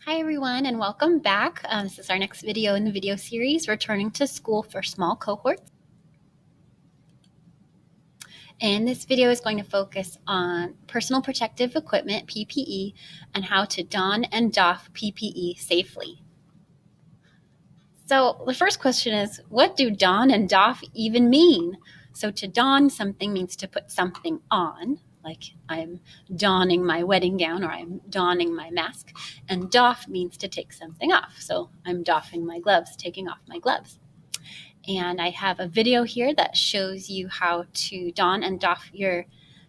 Hi everyone and welcome back. This is our next video in the video series, Returning to School for Small Cohorts. And this video is going to focus on personal protective equipment, PPE, and how to don and doff PPE safely. So the first question is, what do don and doff even mean? So to don something means to put something on, like I'm donning my wedding gown or I'm donning my mask, and doff means to take something off. So I'm doffing my gloves, taking off my gloves. And I have a video here that shows you how to don and doff your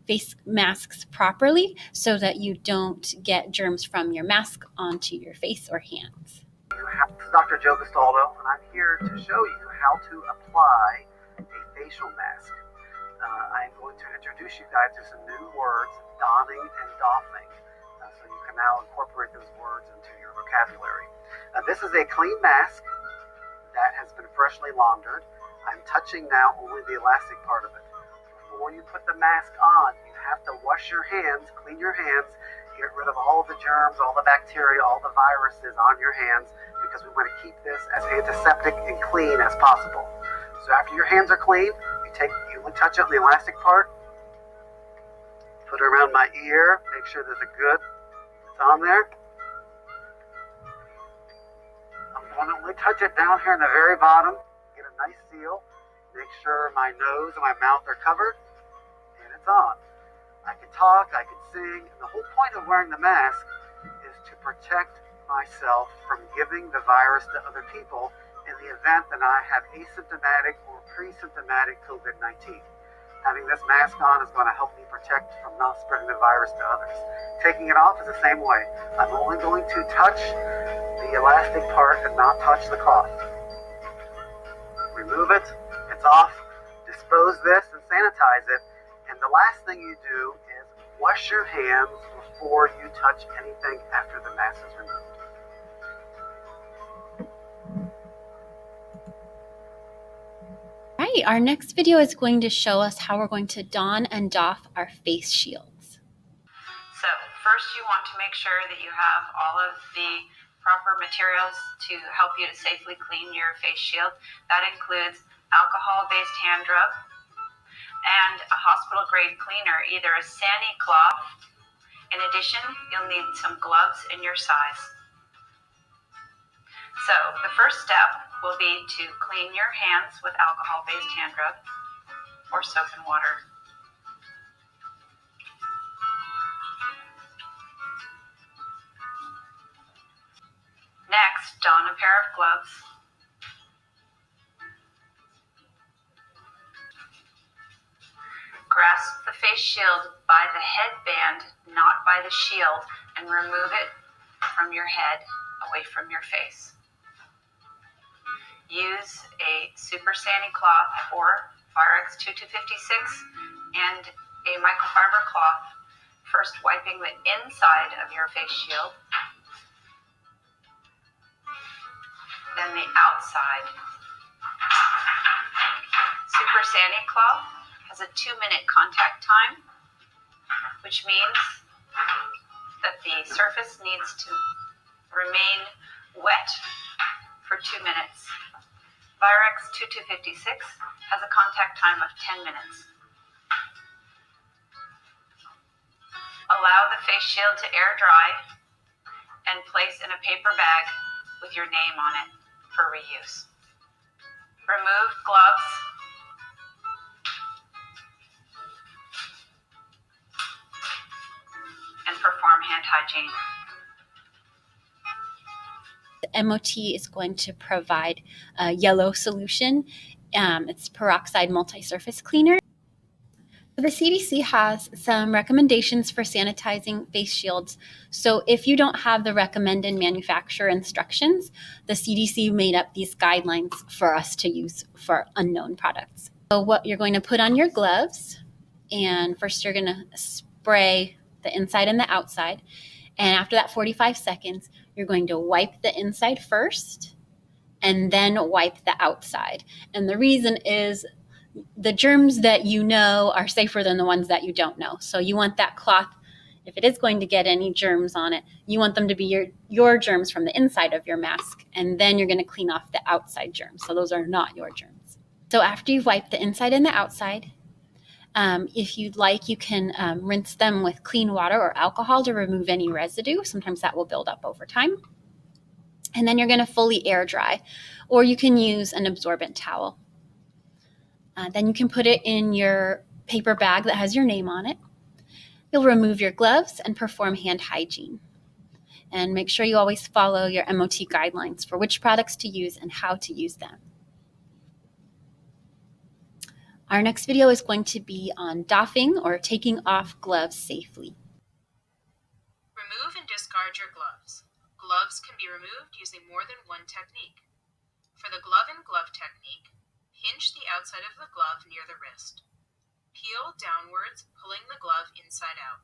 face masks properly so that you don't get germs from your mask onto your face or hands. This is Dr. Joe Castaldo, and I'm here to show you how to apply a facial mask. I'm going to introduce you guys to some new words, donning and doffing, so you can now incorporate those words into your vocabulary. This is a clean mask that has been freshly laundered. I'm touching now only the elastic part of it. Before you put the mask on, you have to wash your hands, clean your hands, get rid of all the germs, all the bacteria, all the viruses on your hands, because we want to keep this as antiseptic and clean as possible. So after your hands are clean, you touch it on the elastic part, put it around my ear, make sure there's a good, it's on there. I'm going to only touch it down here in the very bottom, get a nice seal, make sure my nose and my mouth are covered, and it's on. I can talk, I can sing, and the whole point of wearing the mask is to protect myself from giving the virus to other people in the event that I have asymptomatic or pre-symptomatic COVID-19. Having this mask on is going to help me protect from not spreading the virus to others. Taking it off is the same way. I'm only going to touch the elastic part and not touch the cloth. Remove it, it's off, dispose this and sanitize it. And the last thing you do is wash your hands before you touch anything after the mask is removed. Right, our next video is going to show us how we're going to don and doff our face shields. So first you want to make sure that you have all of the proper materials to help you to safely clean your face shield. That includes alcohol-based hand rub and a hospital-grade cleaner, either a Sani cloth. In addition, you'll need some gloves in your size. So the first step will be to clean your hands with alcohol-based hand rub or soap and water. Next, don a pair of gloves. Grasp the face shield by the headband, not by the shield, and remove it from your head, away from your face. Use a Super Sani cloth or Firex 2256 and a microfiber cloth, first wiping the inside of your face shield, then the outside. Super Sani cloth has a 2-minute contact time, which means that the surface needs to remain wet for 2 minutes. Firex 2256 has a contact time of 10 minutes. Allow the face shield to air dry and place in a paper bag with your name on it for reuse. Remove gloves and perform hand hygiene. The MOT is going to provide a yellow solution. It's peroxide multi-surface cleaner. The CDC has some recommendations for sanitizing face shields. So if you don't have the recommended manufacturer instructions, the CDC made up these guidelines for us to use for unknown products. So what you're going to put on your gloves, and first you're going to spray the inside and the outside. And after that 45 seconds, you're going to wipe the inside first and then wipe the outside. And the reason is the germs that you know are safer than the ones that you don't know. So you want that cloth if it is going to get any germs on it, you want them to be your germs from the inside of your mask, and then you're going to clean off the outside germs. So those are not your germs. So after you've wiped the inside and the outside, if you'd like, you can rinse them with clean water or alcohol to remove any residue. Sometimes that will build up over time. And then you're going to fully air dry, or you can use an absorbent towel. Then you can put it in your paper bag that has your name on it. You'll remove your gloves and perform hand hygiene. And make sure you always follow your MOT guidelines for which products to use and how to use them. Our next video is going to be on doffing, or taking off gloves safely. Remove and discard your gloves. Gloves can be removed using more than one technique. For the glove-in-glove technique, pinch the outside of the glove near the wrist. Peel downwards, pulling the glove inside out.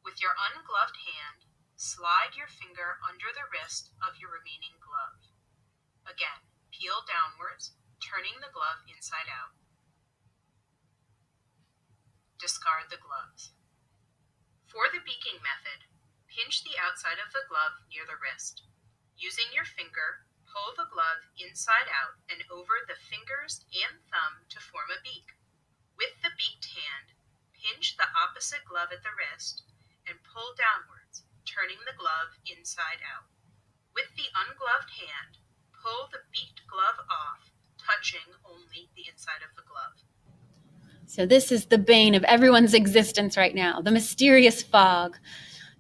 With your ungloved hand, slide your finger under the wrist of your remaining glove. Again, peel downwards, turning the glove inside out. Discard the gloves. For the beaking method, pinch the outside of the glove near the wrist. Using your finger, pull the glove inside out and over the fingers and thumb to form a beak. With the beaked hand, pinch the opposite glove at the wrist and pull downwards, turning the glove inside out. With the ungloved hand, pull the beaked glove off, touching only the inside of the glove. So this is the bane of everyone's existence right now, the mysterious fog.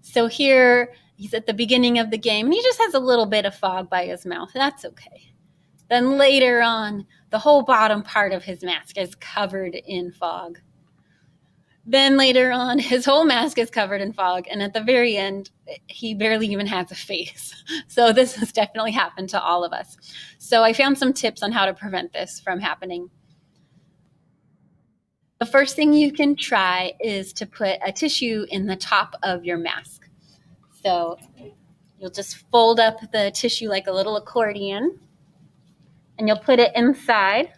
So here he's at the beginning of the game and he just has a little bit of fog by his mouth. That's okay. Then later on, the whole bottom part of his mask is covered in fog. Then later on, his whole mask is covered in fog. And at the very end, he barely even has a face. So this has definitely happened to all of us. So I found some tips on how to prevent this from happening. The first thing you can try is to put a tissue in the top of your mask. So you'll just fold up the tissue like a little accordion, and you'll put it inside,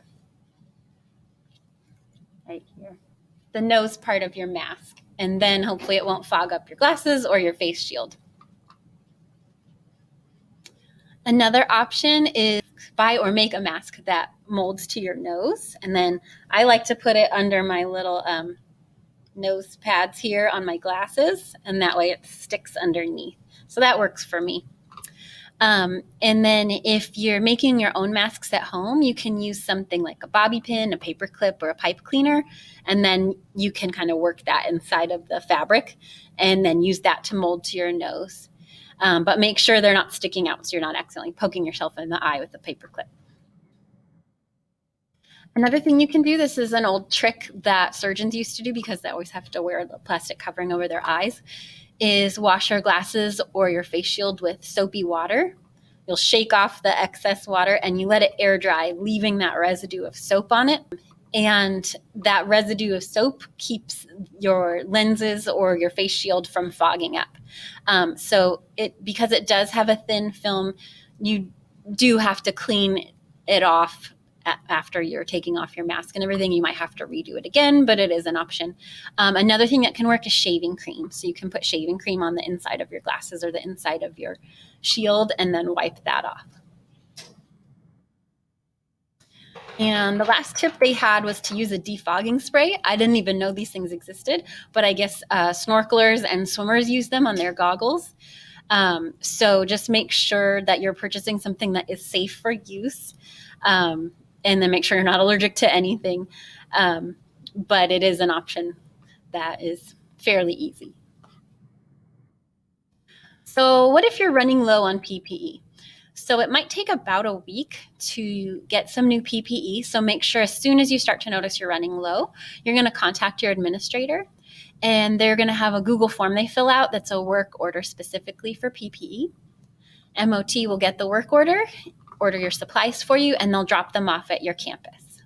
right here, the nose part of your mask. And then hopefully it won't fog up your glasses or your face shield. Another option is buy or make a mask that molds to your nose. And then I like to put it under my little nose pads here on my glasses, and that way it sticks underneath. So that works for me. And then if you're making your own masks at home, you can use something like a bobby pin, a paper clip, or a pipe cleaner, and then you can kind of work that inside of the fabric and then use that to mold to your nose. But make sure they're not sticking out so you're not accidentally poking yourself in the eye with a paper clip. Another thing you can do, this is an old trick that surgeons used to do because they always have to wear the plastic covering over their eyes, is wash your glasses or your face shield with soapy water. You'll shake off the excess water and you let it air dry, leaving that residue of soap on it. And that residue of soap keeps your lenses or your face shield from fogging up. Because it does have a thin film, you do have to clean it off after you're taking off your mask and everything. You might have to redo it again, but it is an option. Another thing that can work is shaving cream. So you can put shaving cream on the inside of your glasses or the inside of your shield and then wipe that off. And the last tip they had was to use a defogging spray. I didn't even know these things existed, but I guess snorkelers and swimmers use them on their goggles. So just make sure that you're purchasing something that is safe for use. And then make sure you're not allergic to anything. But it is an option that is fairly easy. So what if you're running low on PPE? So it might take about a week to get some new PPE. So make sure as soon as you start to notice you're running low, you're going to contact your administrator, and they're going to have a Google form they fill out that's a work order specifically for PPE. MOT will get the work order your supplies for you, and they'll drop them off at your campus.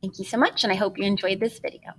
Thank you so much, and I hope you enjoyed this video.